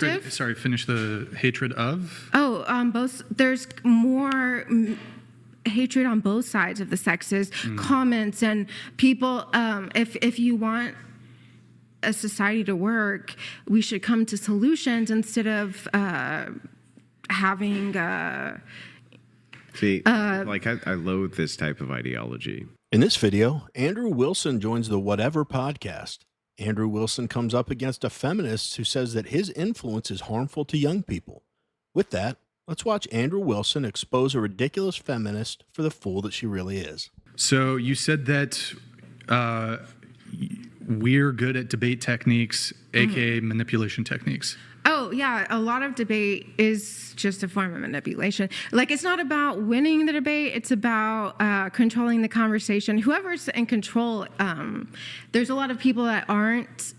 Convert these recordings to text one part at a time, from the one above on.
Hatred, sorry, finish the hatred of? Both. There's more hatred on both sides of the sexes. Comments and people. If you want a society to work, we should come to solutions instead of having. I loathe this type of ideology. In this video, Andrew Wilson joins the Whatever podcast. Andrew Wilson comes up against a feminist who says that his influence is harmful to young people. With that, let's watch Andrew Wilson expose a ridiculous feminist for the fool that she really is. So you said that we're good at debate techniques, aka manipulation techniques. Oh, yeah. A lot of debate is just a form of manipulation. Like, it's not about winning the debate. It's about controlling the conversation. Whoever's in control, there's a lot of people that aren't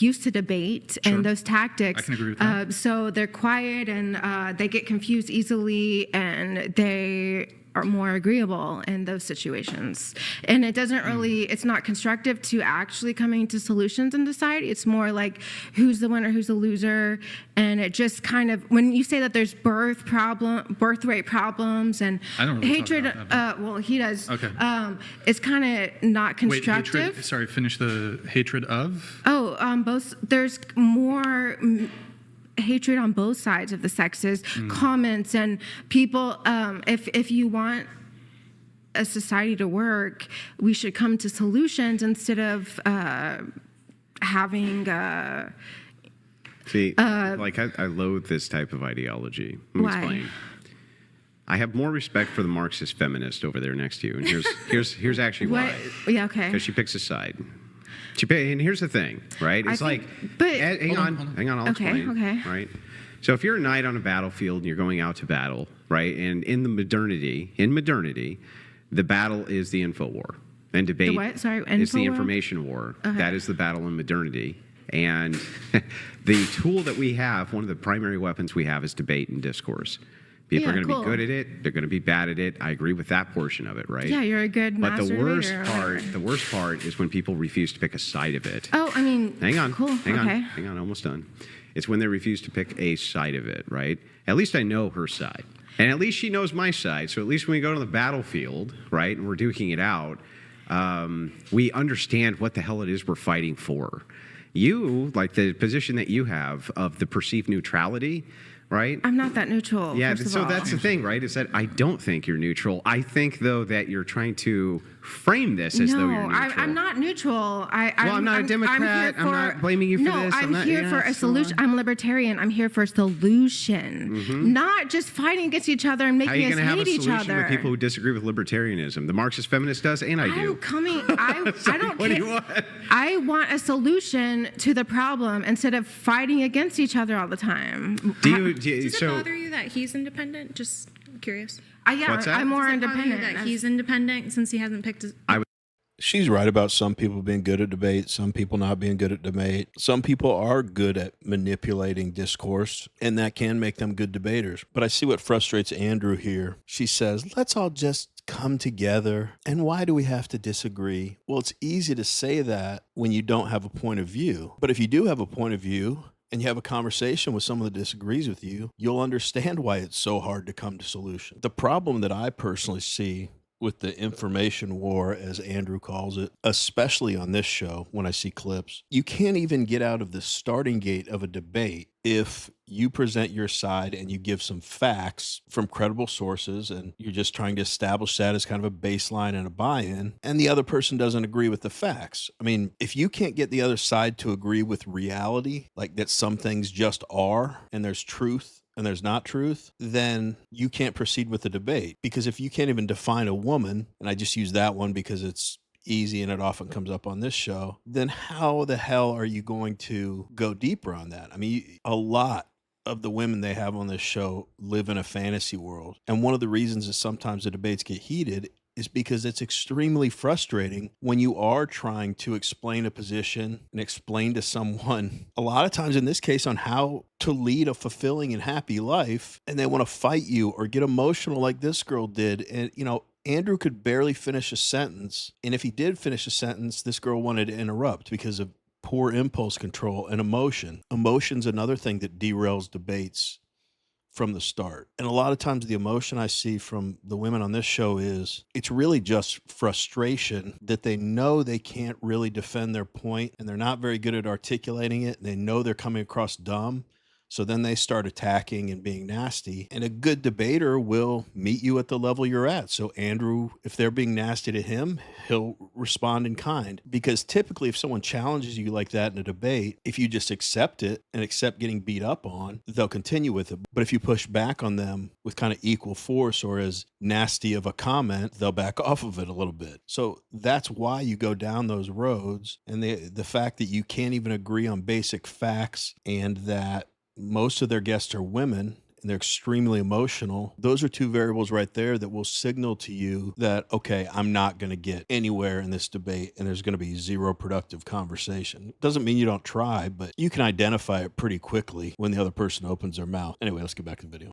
used to debate and those tactics. I can agree with that. So they're quiet and they get confused easily and they are more agreeable in those situations. And it doesn't really, it's not constructive to actually coming to solutions in society. It's more like who's the winner, who's the loser. And it just kind of, when you say that there's birth rate problems and I don't really hatred, talk about that, well, he does. Okay. It's kind of not constructive. Wait, hatred, sorry, finish the hatred of? Both. There's more hatred on both sides of the sexes. Comments and people. If you want a society to work, we should come to solutions instead of having. I loathe this type of ideology. Let me Why? explain. I have more respect for the Marxist feminist over there next to you, and here's actually why. Yeah. Okay. Because she picks a side. And here's the thing, right? It's hang on, I'll explain. Okay. Right? So if you're a knight on a battlefield and you're going out to battle, right? And in modernity, the battle is the info war. And debate what? Sorry, is the info war? information war. Okay. That is the battle in modernity. And the tool that we have, one of the primary weapons we have is debate and discourse. People are going to be good at it. They're going to be bad at it. I agree with that portion of it, right? Yeah, you're a good But master debater. the worst part is when people refuse to pick a side of it. Oh, I mean, Hang on. Cool. Hang on, almost done. It's when they refuse to pick a side of it, right? At least I know her side. And at least she knows my side. So at least when we go to the battlefield, right, and we're duking it out, we understand what the hell it is we're fighting for. You, like the position that you have of the perceived neutrality, right? I'm not that neutral. Yeah, first of so all. that's the thing, right? Is that I don't think you're neutral. I think, though, that you're trying to frame this as though you're neutral. I'm not neutral. I'm not a Democrat. I'm not blaming you for this. I'm here for a solution. I'm libertarian. I'm here for a solution, not just fighting against each other and How are you making us going to have a hate each solution other. with people who disagree with libertarianism? The Marxist feminist does, and I do. I don't What do care. you want? I want a solution to the problem instead of fighting against each other all the time. Does it bother you that he's independent? Just curious. What's that? I'm more Does it bother you independent. that he's independent since he hasn't picked his... She's right about some people being good at debate, some people not being good at debate. Some people are good at manipulating discourse, and that can make them good debaters. But I see what frustrates Andrew here. She says, let's all just come together. And why do we have to disagree? Well, it's easy to say that when you don't have a point of view. But if you do have a point of view, and you have a conversation with someone that disagrees with you, you'll understand why it's so hard to come to solution. The problem that I personally see with the information war, as Andrew calls it, especially on this show, when I see clips, you can't even get out of the starting gate of a debate if you present your side and you give some facts from credible sources and you're just trying to establish that as kind of a baseline and a buy-in, and the other person doesn't agree with the facts. I mean, if you can't get the other side to agree with reality, like that some things just are and there's truth and there's not truth, then you can't proceed with the debate. Because if you can't even define a woman, and I just use that one because it's easy and it often comes up on this show, then how the hell are you going to go deeper on that? I mean, a lot of the women they have on this show live in a fantasy world. And one of the reasons that sometimes the debates get heated is because it's extremely frustrating when you are trying to explain a position and explain to someone, a lot of times in this case, on how to lead a fulfilling and happy life, and they want to fight you or get emotional like this girl did. And, you know, Andrew could barely finish a sentence. And if he did finish a sentence, this girl wanted to interrupt because of poor impulse control, and emotion. Emotion's another thing that derails debates from the start. And a lot of times the emotion I see from the women on this show is it's really just frustration that they know they can't really defend their point and they're not very good at articulating it. And they know they're coming across dumb. So then they start attacking and being nasty. And a good debater will meet you at the level you're at. So Andrew, if they're being nasty to him, he'll respond in kind. Because typically if someone challenges you like that in a debate, if you just accept it and accept getting beat up on, they'll continue with it. But if you push back on them with kind of equal force or as nasty of a comment, they'll back off of it a little bit. So that's why you go down those roads. And the fact that you can't even agree on basic facts and that most of their guests are women and they're extremely emotional. Those are two variables right there that will signal to you that, okay, I'm not going to get anywhere in this debate and there's going to be zero productive conversation. Doesn't mean you don't try, but you can identify it pretty quickly when the other person opens their mouth. Anyway, let's get back to the video.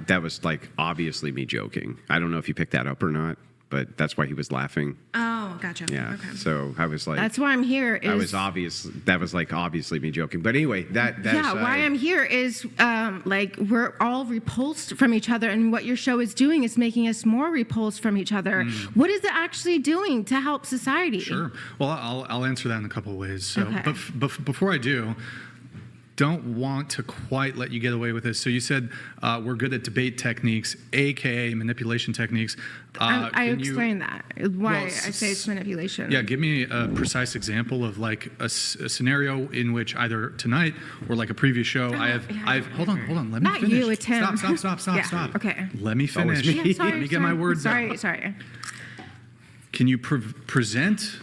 That was like obviously me joking. I don't know if you picked that up or not, but that's why he was laughing. Oh, gotcha. Yeah. Okay. So I was like, That's why I'm here. that was like obviously me joking. But anyway, that aside, why I'm here is like we're all repulsed from each other, and what your show is doing is making us more repulsed from each other. What is it actually doing to help society? Sure. Well, I'll answer that in a couple of ways. So, Okay. but before I do, don't want to quite let you get away with this. So you said we're good at debate techniques, aka manipulation techniques. I Can you- explained that why Well, I say it's manipulation. Yeah, give me a precise example of like a scenario in which either tonight or like a previous show I've hold on, let me Not finish. you, it's him. Stop. Yeah, okay. Let me always finish. me. Yeah, sorry, Let me get my words out. Sorry. Can you present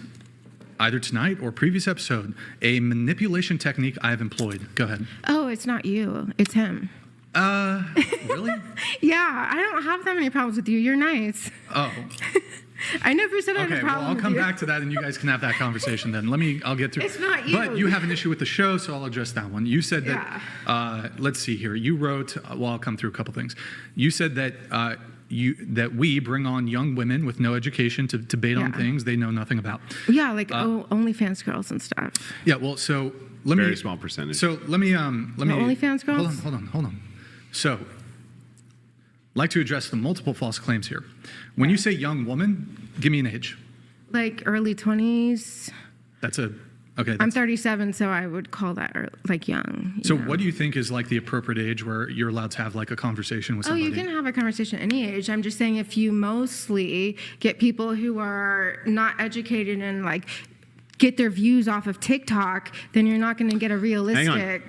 either tonight or previous episode a manipulation technique I have employed? Go ahead. Oh, it's not you. It's him. Really? Yeah, I don't have that many problems with you. You're nice. Oh. I never said I had a Okay, problem well, I'll with come you. back to that and you guys can have that conversation then. I'll get through. It's not you. But you have an issue with the show, so I'll address that one. You said that, let's see here. You wrote, well, I'll come through a couple things. You said that that we bring on young women with no education to debate on Yeah. things they know nothing about. Yeah, like OnlyFans girls and stuff. Yeah, well, so let me... Very small percentage. So let me... OnlyFans girls? Hold on. So, like to address the multiple false claims here. When you say young woman, give me an age. Like early 20s. Okay. I'm 37, so I would call that like young. So know? what do you think is like the appropriate age where you're allowed to have like a conversation with Oh, somebody? you can have a conversation any age. I'm just saying if you mostly get people who are not educated and like get their views off of TikTok, then you're not going to get a realistic. Hang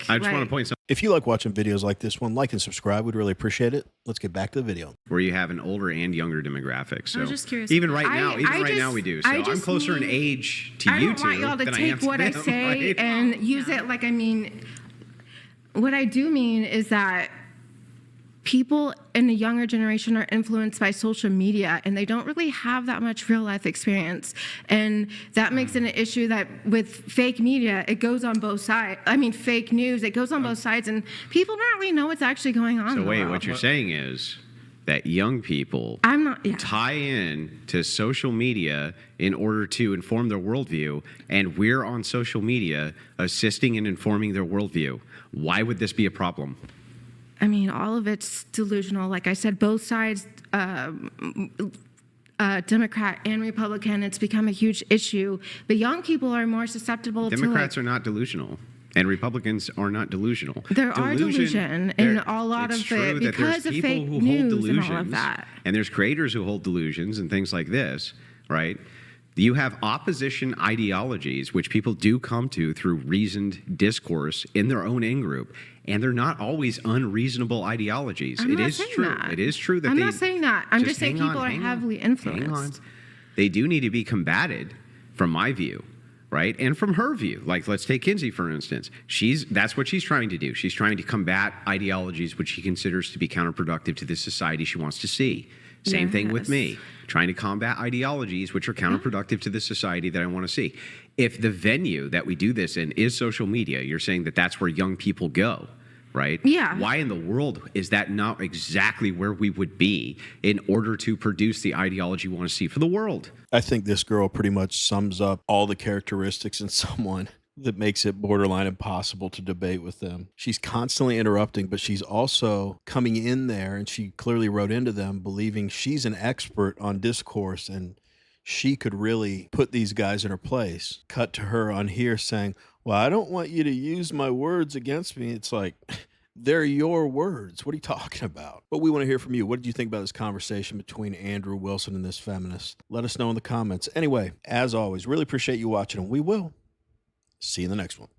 on. I just want to point something If you like watching videos like this one, like and subscribe. We'd really appreciate it. Let's get back to the video. where you have an older and younger demographic. So was just curious even about right that. now we do. So I'm just closer in need- age to I you don't two want y'all to than I am take to what I them, say right? and use it like I mean. What I do mean is that people in the younger generation are influenced by social media and they don't really have that much real life experience. And that makes it an issue that with fake media, it goes on both sides. I mean, fake news, it goes on both sides and people don't really know what's actually going on. So in the wait, world. what you're saying is that young people I'm not, yeah. tie in to social media in order to inform their worldview, and we're on social media assisting and informing their worldview. Why would this be a problem? I mean, all of it's delusional. Like I said, both sides, Democrat and Republican, it's become a huge issue. But young people are more susceptible Democrats to are not delusional. And Republicans are not delusional. There are delusion in a lot it's of true it that because there's of people fake who hold news and delusions, all of that. and there's creators who hold delusions and things like this, right? You have opposition ideologies, which people do come to through reasoned discourse in their own in-group, and they're not always unreasonable ideologies. I'm It not is saying true. that. It is true that I'm they... not saying that. I'm just saying hang people are hang heavily hang on. influenced. They do need to be combated, from my view, right? And from her view. Like, let's take Kinsey, for instance. That's what she's trying to do. She's trying to combat ideologies which she considers to be counterproductive to the society she wants to see. Same thing with Yes. me. Trying to combat ideologies which are counterproductive to the society that I want to see. If the venue that we do this in is social media, you're saying that that's where young people go, right? Yeah. Why in the world is that not exactly where we would be in order to produce the ideology we want to see for the world? I think this girl pretty much sums up all the characteristics in someone that makes it borderline impossible to debate with them. She's constantly interrupting, but she's also coming in there, and she clearly wrote into them believing she's an expert on discourse and she could really put these guys in her place. Cut to her on here saying, well, I don't want you to use my words against me. It's like, they're your words. What are you talking about? But we want to hear from you. What did you think about this conversation between Andrew Wilson and this feminist? Let us know in the comments. Anyway, as always, really appreciate you watching, and we will see you in the next one.